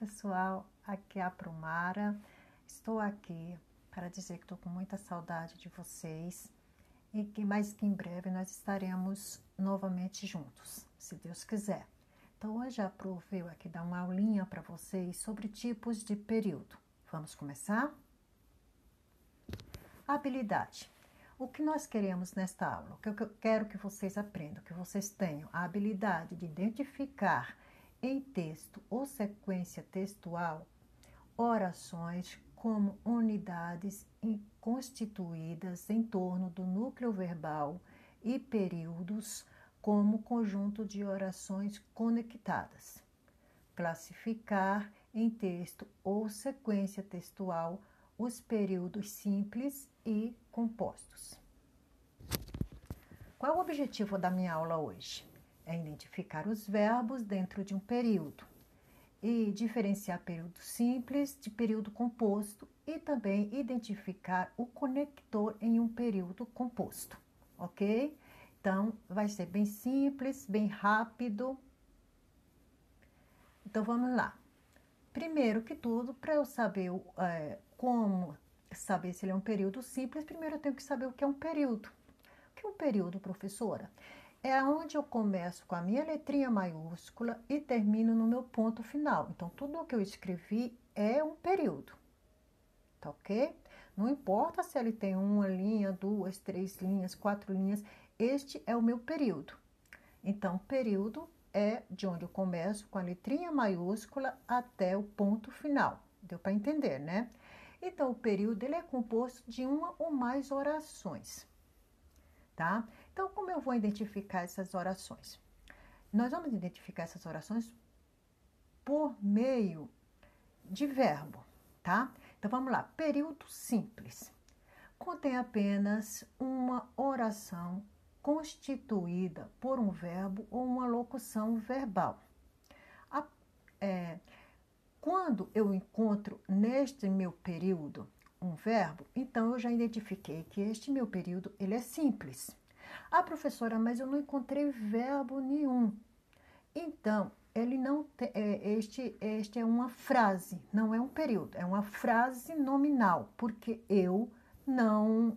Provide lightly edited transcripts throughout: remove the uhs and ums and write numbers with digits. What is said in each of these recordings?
pessoal, aqui é a Prumara. Estou aqui para dizer que estou com muita saudade de vocês mas que em breve nós estaremos novamente juntos, se Deus quiser. Então hoje veio aqui dar uma aulinha para vocês sobre tipos de período. Vamos começar? Habilidade. O que nós queremos nesta aula? O que eu quero que vocês aprendam, que vocês tenham a habilidade de identificar em texto ou sequência textual orações como unidades constituídas em torno do núcleo verbal e períodos como conjunto de orações conectadas. Classificar em texto ou sequência textual os períodos simples e compostos. Qual é o objetivo da minha aula hoje? É identificar os verbos dentro de um período e diferenciar período simples de período composto e também identificar o conector em um período composto, ok? Então, vai ser bem simples, bem rápido. Então, vamos lá. Primeiro que tudo, para eu saber como saber se ele é um período simples, primeiro eu tenho que saber o que é um período. O que é um período, professora? É onde eu começo com a minha letrinha maiúscula e termino no meu ponto final. Então, tudo o que eu escrevi é um período, tá ok? Não importa se ele tem uma linha, duas, três linhas, quatro linhas, este é o meu período. Então, período é de onde eu começo com a letrinha maiúscula até o ponto final. Deu para entender, né? Então, o período ele é composto de uma ou mais orações, tá? Então, como eu vou identificar essas orações? Nós vamos identificar essas orações por meio de verbo, tá? Então, vamos lá. Período simples. Contém apenas uma oração constituída por um verbo ou uma locução verbal. Quando eu encontro neste meu período um verbo, então eu já identifiquei que este meu período ele é simples. Ah, professora, mas eu não encontrei verbo nenhum. Então, ele não este é uma frase, não é um período, é uma frase nominal, porque eu não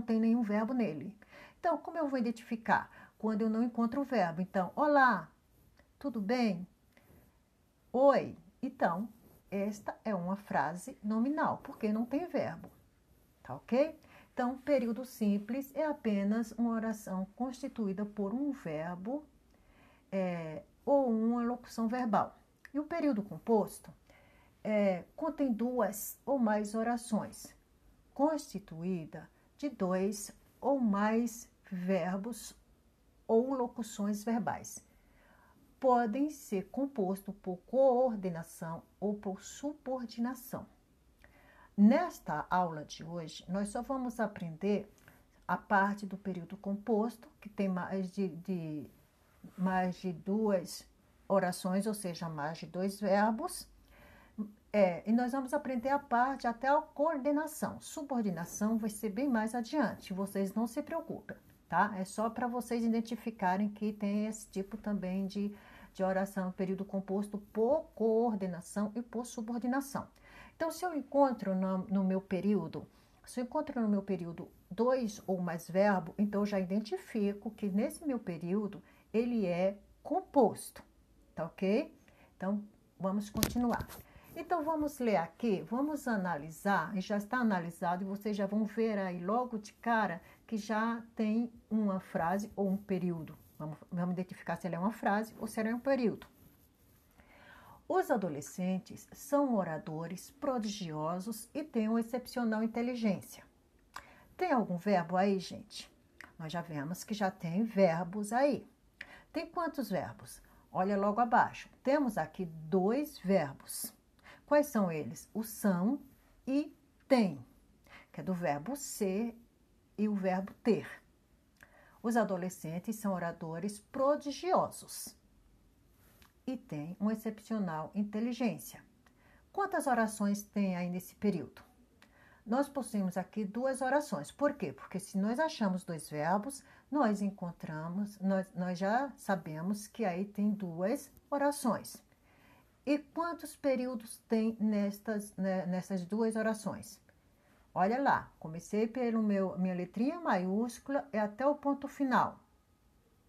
tenho nenhum verbo nele. Então, como eu vou identificar? Quando eu não encontro o verbo. Então, olá, tudo bem? Oi. Então, esta é uma frase nominal, porque não tem verbo, tá ok? Então, período simples é apenas uma oração constituída por um verbo ou uma locução verbal. E o período composto contém duas ou mais orações, constituída de dois ou mais verbos ou locuções verbais. Podem ser compostos por coordenação ou por subordinação. Nesta aula de hoje, nós só vamos aprender a parte do período composto, que tem mais de duas orações, ou seja, mais de dois verbos. E nós vamos aprender a parte até a coordenação. Subordinação vai ser bem mais adiante, vocês não se preocupem, tá? É só para vocês identificarem que tem esse tipo também de oração, período composto por coordenação e por subordinação. Então, se eu encontro no meu período dois ou mais verbos, então eu já identifico que nesse meu período ele é composto, tá ok? Então, vamos continuar. Então, vamos ler aqui, vamos analisar, e já está analisado, e vocês já vão ver aí logo de cara que já tem uma frase ou um período. Vamos identificar se ela é uma frase ou se ela é um período. Os adolescentes são oradores prodigiosos e têm uma excepcional inteligência. Tem algum verbo aí, gente? Nós já vemos que já tem verbos aí. Tem quantos verbos? Olha logo abaixo. Temos aqui dois verbos. Quais são eles? O são e tem, que é do verbo ser e o verbo ter. Os adolescentes são oradores prodigiosos e têm uma excepcional inteligência. Quantas orações tem aí nesse período? Nós possuímos aqui duas orações. Por quê? Porque se nós achamos dois verbos, nós já sabemos que aí tem duas orações. E quantos períodos tem nessas duas orações? Olha lá, comecei pelo minha letrinha maiúscula e até o ponto final.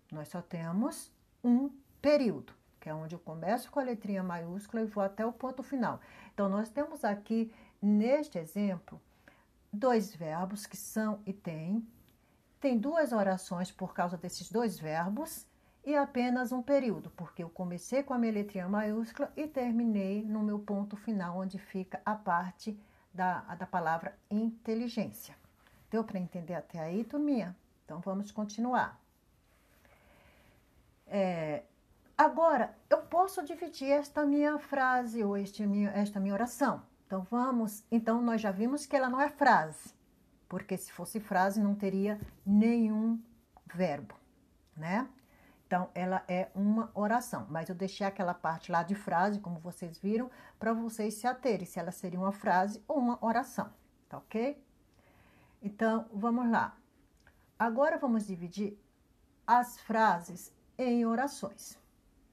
Nós só temos um período, que é onde eu começo com a letrinha maiúscula e vou até o ponto final. Então, nós temos aqui, neste exemplo, dois verbos que são e tem. Tem duas orações por causa desses dois verbos e apenas um período, porque eu comecei com a minha letrinha maiúscula e terminei no meu ponto final, onde fica a parte da palavra inteligência. Deu para entender até aí, turminha? Então, vamos continuar. Agora, eu posso dividir esta minha frase ou esta minha oração. Então, nós já vimos que ela não é frase, porque se fosse frase não teria nenhum verbo, né? Então, ela é uma oração, mas eu deixei aquela parte lá de frase, como vocês viram, para vocês se aterem, se ela seria uma frase ou uma oração, tá ok? Então, vamos lá. Agora, vamos dividir as frases em orações,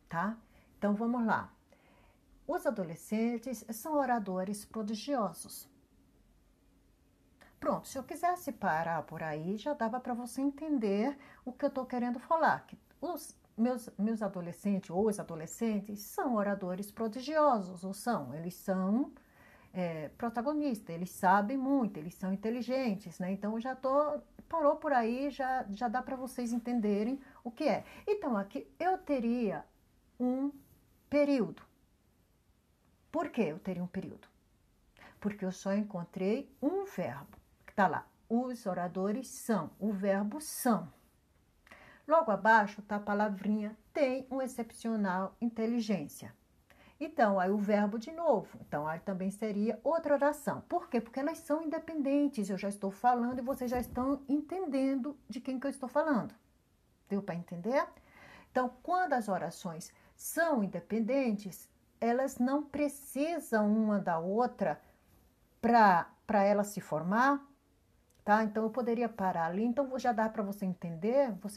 tá? Então, vamos lá. Os adolescentes são oradores prodigiosos. Pronto, se eu quisesse parar por aí, já dava para você entender o que eu estou querendo falar, que os meus adolescentes ou os adolescentes são oradores prodigiosos, eles são protagonistas, eles sabem muito, eles são inteligentes, né? Então, parou por aí, já dá para vocês entenderem o que é. Então, aqui eu teria um período. Por que eu teria um período? Porque eu só encontrei um verbo, que está lá. Os oradores são, o verbo são. Logo abaixo está a palavrinha tem uma excepcional inteligência. Então, aí o verbo de novo. Então, aí também seria outra oração. Por quê? Porque elas são independentes. Eu já estou falando e vocês já estão entendendo de quem que eu estou falando. Deu para entender? Então, quando as orações são independentes, elas não precisam uma da outra para ela se formar, tá? Então, eu poderia parar ali. Então, já dá para você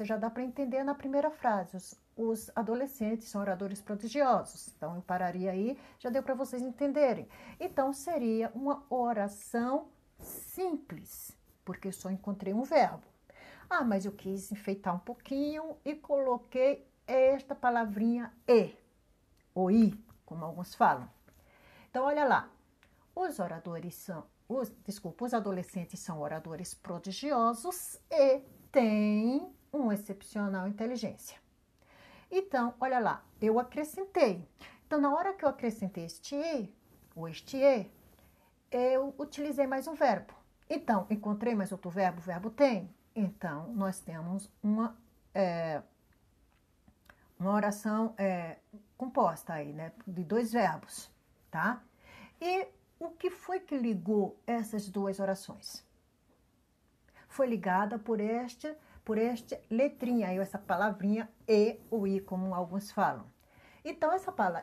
já dá para entender na primeira frase. Os adolescentes são oradores prodigiosos. Então, eu pararia aí, já deu para vocês entenderem. Então, seria uma oração simples, porque eu só encontrei um verbo. Ah, mas eu quis enfeitar um pouquinho e coloquei esta palavrinha e, ou i, como alguns falam. Então, olha lá. Os adolescentes são oradores prodigiosos e têm uma excepcional inteligência. Então, olha lá, eu acrescentei. Então, na hora que eu acrescentei este e, eu utilizei mais um verbo. Então, encontrei mais outro verbo, o verbo tem. Então, nós temos uma oração composta aí, né, de dois verbos, tá? E o que foi que ligou essas duas orações? Foi ligada por esta letrinha, aí, essa palavrinha e ou i, como alguns falam. Então,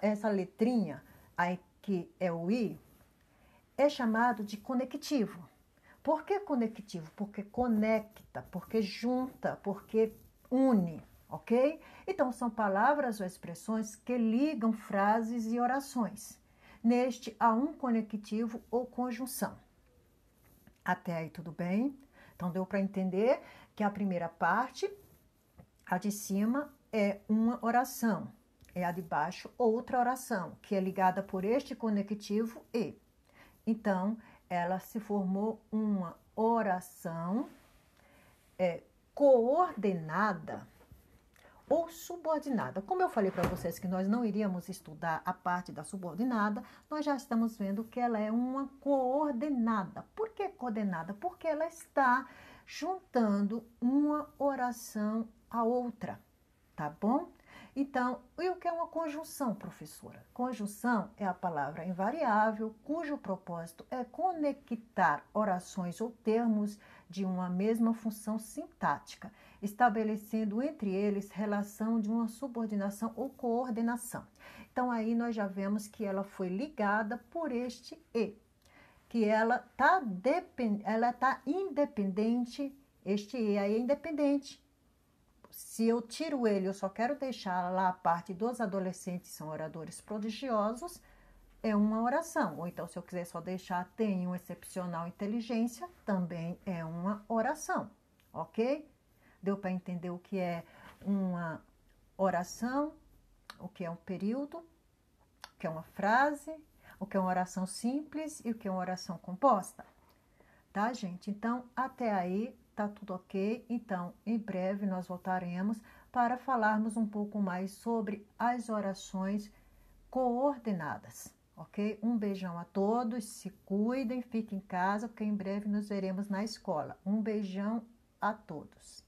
essa letrinha aí, que é o i, é chamado de conectivo. Por que conectivo? Porque conecta, porque junta, porque une, ok? Então, são palavras ou expressões que ligam frases e orações. Neste, há um conectivo ou conjunção. Até aí, tudo bem? Então, deu para entender que a primeira parte, a de cima, é uma oração. É a de baixo, outra oração, que é ligada por este conectivo e. Então, ela se formou uma oração coordenada ou subordinada. Como eu falei para vocês que nós não iríamos estudar a parte da subordinada, nós já estamos vendo que ela é uma coordenada. Por que coordenada? Porque ela está juntando uma oração à outra, tá bom? Então, e o que é uma conjunção, professora? Conjunção é a palavra invariável, cujo propósito é conectar orações ou termos de uma mesma função sintática, estabelecendo entre eles relação de uma subordinação ou coordenação. Então, aí nós já vemos que ela foi ligada por este e, que ela tá independente, este e aí é independente. se eu tiro ele, eu só quero deixar lá a parte dos adolescentes são oradores prodigiosos, é uma oração. Ou então, se eu quiser só deixar tenho excepcional inteligência, também é uma oração, ok? Deu para entender o que é uma oração, o que é um período, o que é uma frase, o que é uma oração simples e o que é uma oração composta? Tá, gente? Então, até aí, tá tudo ok. Então, em breve nós voltaremos para falarmos um pouco mais sobre as orações coordenadas, ok? Um beijão a todos, se cuidem, fiquem em casa, porque em breve nos veremos na escola. Um beijão a todos.